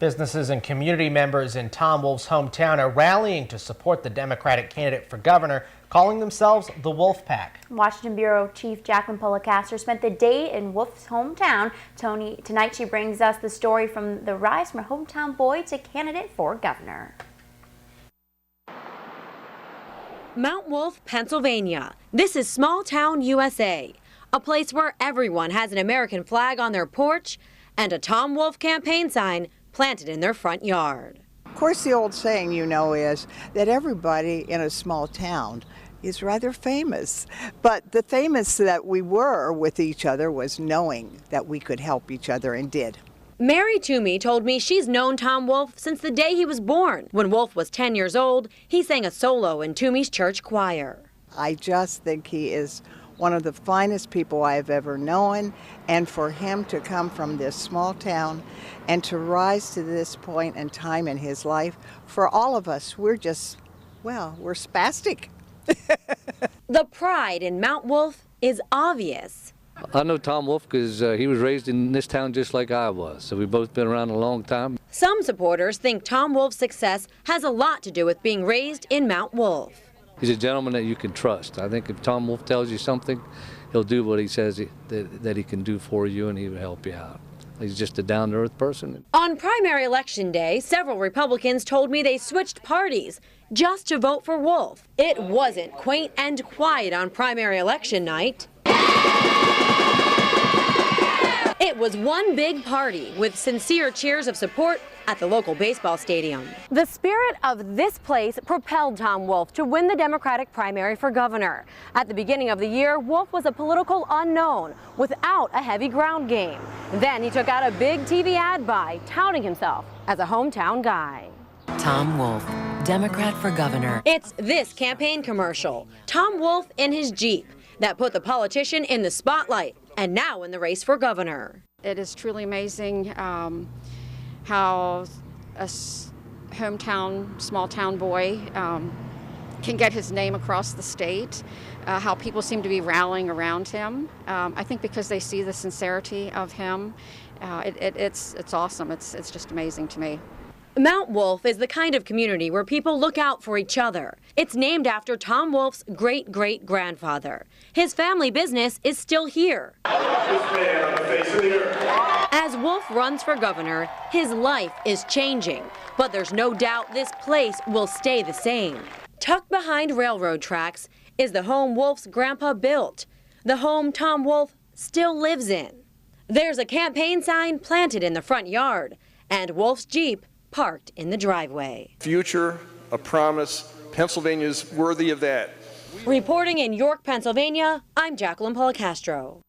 Businesses and community members in Tom Wolf's hometown are rallying to support the Democratic candidate for governor, calling themselves the Wolf Pack. Washington Bureau Chief Jacqueline Policastro spent the day in Wolf's hometown. Tonight she brings us the story from the rise from a hometown boy to candidate for governor. Mount Wolf, Pennsylvania. This is small town USA, a place where everyone has an American flag on their porch and a Tom Wolf campaign sign planted in their front yard. Of course, the old saying, is that everybody in a small town is rather famous. But the famous that we were with each other was knowing that we could help each other, and did. Mary Toomey told me she's known Tom Wolf since the day he was born. When Wolf was 10 years old, he sang a solo in Toomey's church choir. I just think he is one of the finest people I have ever known, and for him to come from this small town and to rise to this point in time in his life, for all of us, we're just, we're spastic. The pride in Mount Wolf is obvious. I know Tom Wolf because he was raised in this town just like I was, so we've both been around a long time. Some supporters think Tom Wolf's success has a lot to do with being raised in Mount Wolf. He's a gentleman that you can trust. I think if Tom Wolf tells you something, he'll do what he says that he can do for you, and he will help you out. He's just a down-to-earth person. On primary election day, several Republicans told me they switched parties just to vote for Wolf. It wasn't quaint and quiet on primary election night. It was one big party with sincere cheers of support at the local baseball stadium. The spirit of this place propelled Tom Wolf to win the Democratic primary for governor. At the beginning of the year, Wolf was a political unknown without a heavy ground game. Then he took out a big TV ad buy, touting himself as a hometown guy. Tom Wolf, Democrat for governor. It's this campaign commercial, Tom Wolf in his Jeep, that put the politician in the spotlight and now in the race for governor. It is truly amazing how a hometown, small town boy can get his name across the state, how people seem to be rallying around him. I think because they see the sincerity of him, it's awesome. It's just amazing to me. Mount Wolf is the kind of community where people look out for each other. It's named after Tom Wolf's great-great-grandfather. His family business is still here. As Wolf runs for governor, his life is changing, but there's no doubt this place will stay the same. Tucked behind railroad tracks is the home Wolf's grandpa built, the home Tom Wolf still lives in. There's a campaign sign planted in the front yard, and Wolf's Jeep parked in the driveway. Future, a promise. Pennsylvania's worthy of that. Reporting in York, Pennsylvania, I'm Jacqueline Policastro.